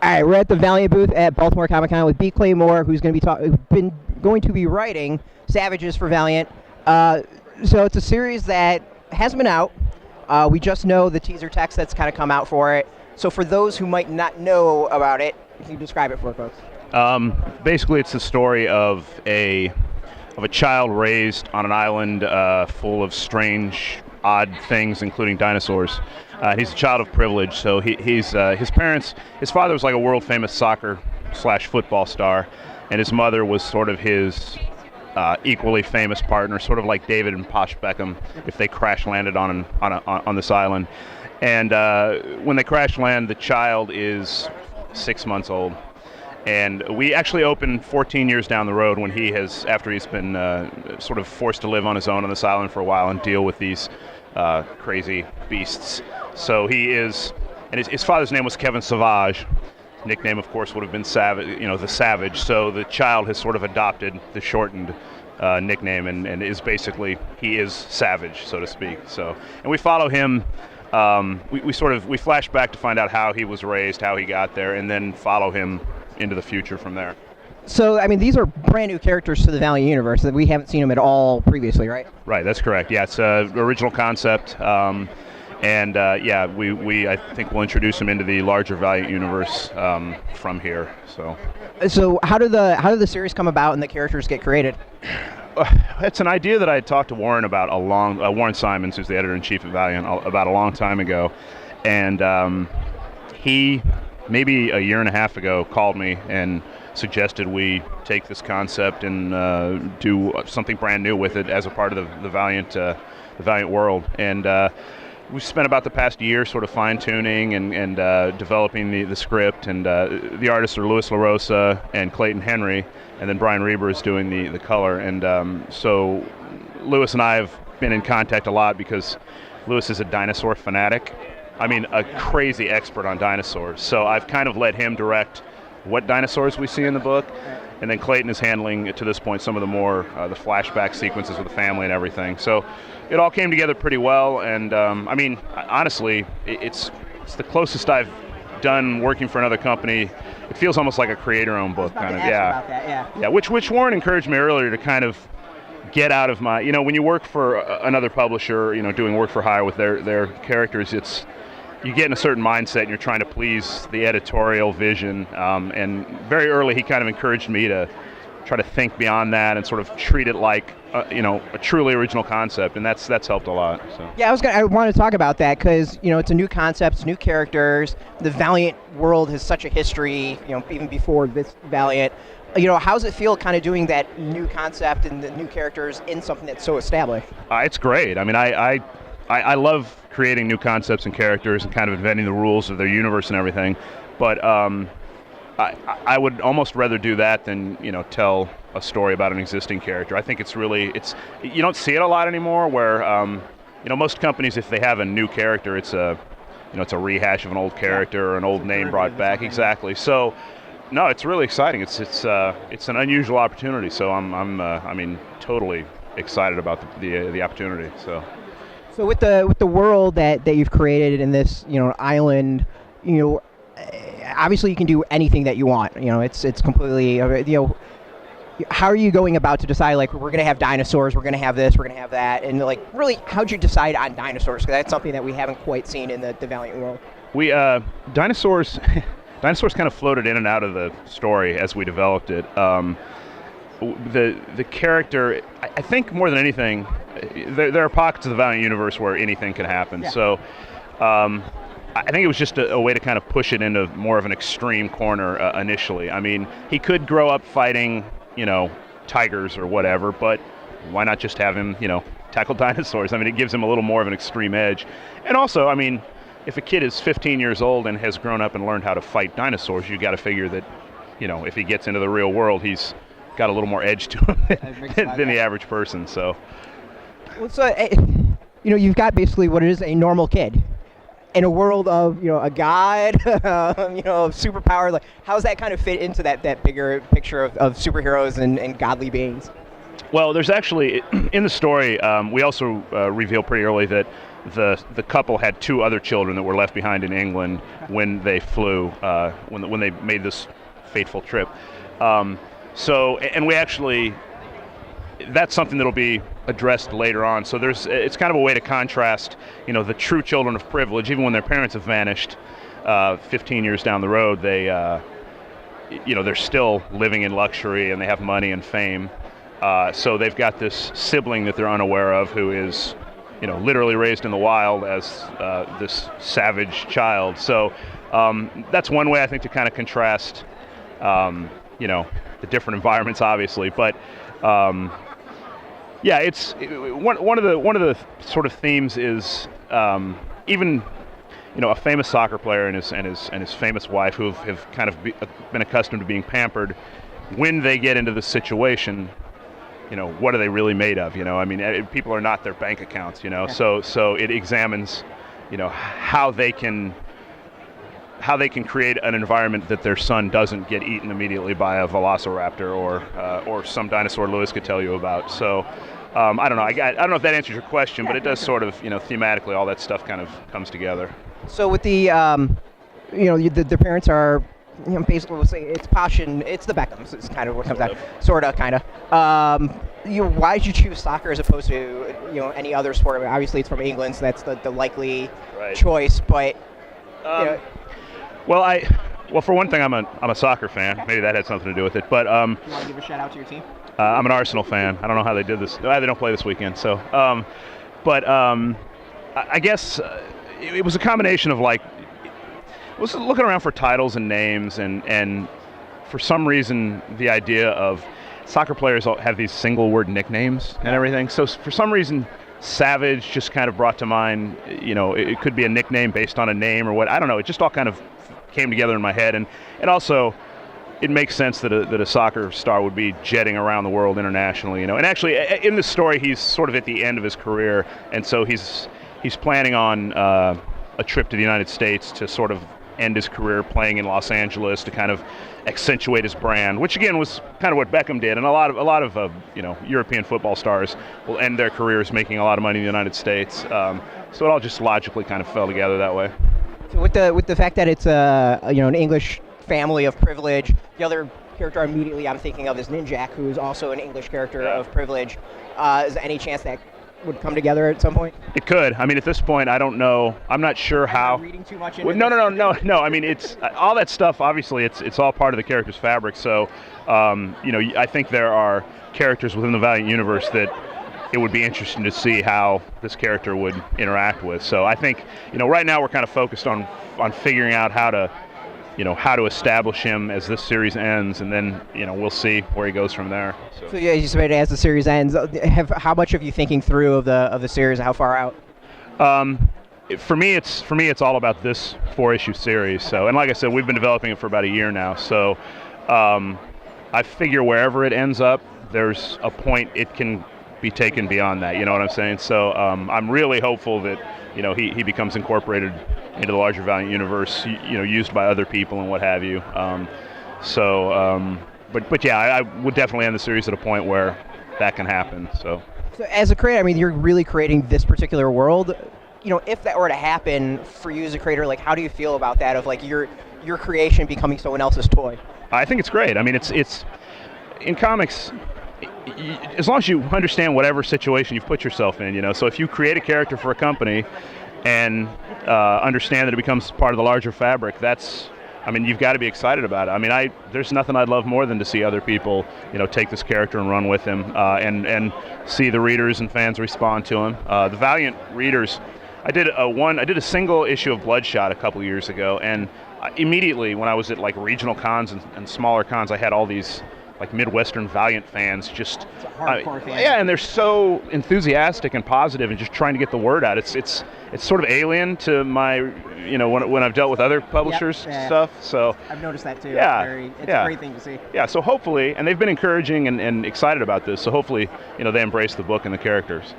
All right, we're at the Valiant booth at Baltimore Comic Con with B. Claymore, who's going to going to be writing Savages for Valiant. So it's a series that hasn't been out. We just know the teaser text that's kind of come out for it. So for those who might not know about it, can you describe it for folks? Basically, it's the story of a child raised on an island full of strange, odd things, including dinosaurs. He's a child of privilege, so his father was like a world famous soccer/football star, and his mother was sort of his equally famous partner, sort of like David and Posh Beckham, if they crash landed on this island. And when they crash land, the child is 6 months old. And we actually opened 14 years down the road when after he's been sort of forced to live on his own on this island for a while and deal with these crazy beasts. So he is, and his father's name was Kevin Savage. Nickname, of course, would have been Savage, the Savage. So the child has sort of adopted the shortened nickname and is basically, he is Savage, so to speak. So, and we follow him. We flash back to find out how he was raised, how he got there, and then follow him into the future from there. So, I mean, these are brand new characters to the Valiant universe that we haven't seen them at all previously, right? Right, that's correct. Yeah, it's an original concept. We I think we'll introduce them into the larger Valiant universe from here. So how do the series come about and the characters get created? It's an idea that I had talked to Warren about Warren Simons, who's the editor-in-chief of Valiant, about a long time ago, and he maybe a year and a half ago called me and suggested we take this concept and do something brand new with it as a part of the Valiant world. And we spent about the past year sort of fine-tuning and developing the script, and the artists are Louis LaRosa and Clayton Henry, and then Brian Reber is doing the color. And so Louis and I have been in contact a lot because Louis is a dinosaur fanatic. I mean, a crazy expert on dinosaurs. So I've kind of let him direct what dinosaurs we see in the book, and then Clayton is handling, to this point, some of the more the flashback sequences with the family and everything. So it all came together pretty well, and I mean, honestly, it's the closest I've done working for another company. It feels almost like a creator-owned book, kind of. Yeah. Which Warren encouraged me earlier to kind of get out of my, when you work for another publisher, doing work for hire with their characters, you get in a certain mindset and you're trying to please the editorial vision, and very early he kind of encouraged me to try to think beyond that and sort of treat it like a truly original concept, and that's helped a lot. So. Yeah, I want to talk about that because it's a new concept, it's new characters. The Valiant world has such a history, even before this Valiant. How does it feel kind of doing that new concept and the new characters in something that's so established? It's great. I mean, I love creating new concepts and characters and kind of inventing the rules of their universe and everything, but I would almost rather do that than tell a story about an existing character. I think it's you don't see it a lot anymore. Where most companies, if they have a new character, it's a rehash of an old character or an old name brought back. Exactly. So no, it's really exciting. It's an unusual opportunity. So I'm totally excited about the opportunity. So with the world that you've created in this island, obviously you can do anything that you want. It's completely how are you going about to decide, like, we're going to have dinosaurs, we're going to have this, we're going to have that, and like really how'd you decide on dinosaurs? Because that's something that we haven't quite seen in the Valiant world. We dinosaurs kind of floated in and out of the story as we developed it. The character, I think more than anything, there are pockets of the Valiant universe where anything can happen. Yeah. So I think it was just a way to kind of push it into more of an extreme corner initially. I mean, he could grow up fighting, tigers or whatever, but why not just have him, tackle dinosaurs? I mean, it gives him a little more of an extreme edge. And also, I mean, if a kid is 15 years old and has grown up and learned how to fight dinosaurs, you got to figure that, if he gets into the real world, he's got a little more edge to him than the average person. So, well, you've got basically what it is, a normal kid in a world of a god, of superpower. Like, how does that kind of fit into that bigger picture of superheroes and godly beings? Well, there's actually in the story we also reveal pretty early that the couple had 2 other children that were left behind in England when they flew, when they made this fateful trip. So, and we actually, that's something that'll be addressed later on. So it's kind of a way to contrast, the true children of privilege, even when their parents have vanished 15 years down the road, they're still living in luxury and they have money and fame. So they've got this sibling that they're unaware of who is, literally raised in the wild as this savage child. So that's one way I think to kind of contrast, the different environments, obviously. But it's one of the sort of themes is even a famous soccer player and his famous wife who have kind of been accustomed to being pampered. When they get into this situation, what are they really made of? People are not their bank accounts. So it examines, how they can create an environment that their son doesn't get eaten immediately by a velociraptor or some dinosaur Lewis could tell you about. So I don't know. I don't know if that answers your question, but it does sort of, thematically all that stuff kind of comes together. So with the, the parents are, basically we'll say it's Posh and it's the Beckhams. It's kind of what comes out. Sort of, kind of. Why did you choose soccer as opposed to, any other sport? I mean, obviously it's from England, so that's the likely choice. But well, for one thing, I'm a soccer fan. Maybe that had something to do with it. But you want to give a shout out to your team? I'm an Arsenal fan. I don't know how they did this. They don't play this weekend. So, I guess it was a combination of I was looking around for titles and names, and for some reason the idea of soccer players have these single word nicknames and everything. So for some reason, Savage just kind of brought to mind. It could be a nickname based on a name or what. I don't know. It just all kind of came together in my head, and also it makes sense that a soccer star would be jetting around the world internationally. And actually in this story he's sort of at the end of his career, and so he's planning on a trip to the United States to sort of end his career playing in Los Angeles to kind of accentuate his brand, which again was kind of what Beckham did, and a lot of European football stars will end their careers making a lot of money in the United States. So it all just logically kind of fell together that way. So with the fact that it's an English family of privilege, the other character immediately I'm thinking of is Ninjak, who is also an English character of privilege. Is there any chance that would come together at some point? It could. I mean, at this point, I don't know. I'm not sure how. Am I reading too much into No. I mean, it's all that stuff. Obviously, it's all part of the character's fabric. So, I think there are characters within the Valiant universe that it would be interesting to see how this character would interact with. So, I think right now we're kind of focused on figuring out how to establish him as this series ends, and then we'll see where he goes from there. So yeah, you said as the series ends, how much of you thinking through of the series? How far out? For me, it's all about this 4-issue series. So, and like I said, we've been developing it for about a year now. So, I figure wherever it ends up, there's a point it can be taken beyond that. You know what I'm saying? So, I'm really hopeful that he becomes incorporated into the larger Valiant universe, used by other people and what have you. But yeah, I would definitely end the series at a point where that can happen. So as a creator, I mean, you're really creating this particular world. If that were to happen for you as a creator, how do you feel about that? Of your creation becoming someone else's toy? I think it's great. I mean, it's in comics. As long as you understand whatever situation you've put yourself in, so if you create a character for a company and understand that it becomes part of the larger fabric, you've got to be excited about it. I mean, there's nothing I'd love more than to see other people, take this character and run with him, and see the readers and fans respond to him. The Valiant readers, I did a single issue of Bloodshot a couple years ago, and immediately when I was at regional cons and smaller cons, I had all these Midwestern Valiant fans just it's a hardcore fan. Yeah, and they're so enthusiastic and positive and just trying to get the word out. It's sort of alien to my when I've dealt with other publishers stuff. So I've noticed that too. Yeah, it's a great thing to see. Yeah, so hopefully, and they've been encouraging and excited about this. So hopefully, they embrace the book and the characters.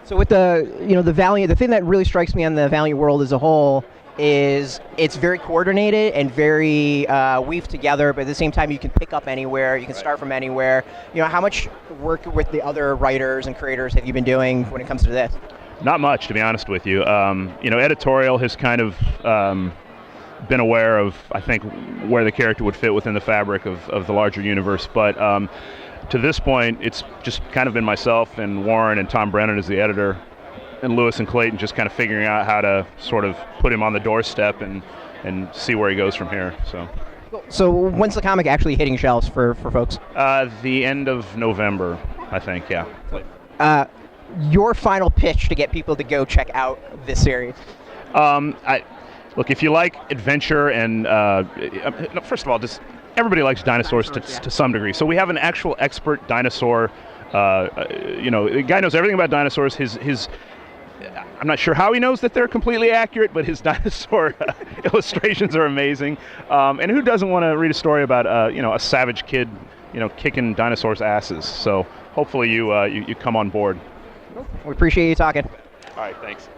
So with the the Valiant, the thing that really strikes me on the Valiant world as a whole is it's very coordinated and very weaved together, but at the same time you can pick up anywhere, you can start from anywhere. How much work with the other writers and creators have you been doing when it comes to this? Not much, to be honest with you. Editorial has kind of been aware of, I think, where the character would fit within the fabric of the larger universe. But to this point, it's just kind of been myself and Warren and Tom Brennan as the editor, and Lewis and Clayton just kind of figuring out how to sort of put him on the doorstep and see where he goes from here. So when's the comic actually hitting shelves for folks? The end of November, I think, yeah. Your final pitch to get people to go check out this series. Look, if you like adventure and first of all, just everybody likes dinosaurs to some degree. So we have an actual expert dinosaur. The guy knows everything about dinosaurs. His I'm not sure how he knows that they're completely accurate, but his dinosaur illustrations are amazing. And who doesn't want to read a story about a savage kid, kicking dinosaurs' asses? So hopefully you come on board. We appreciate you talking. All right, thanks.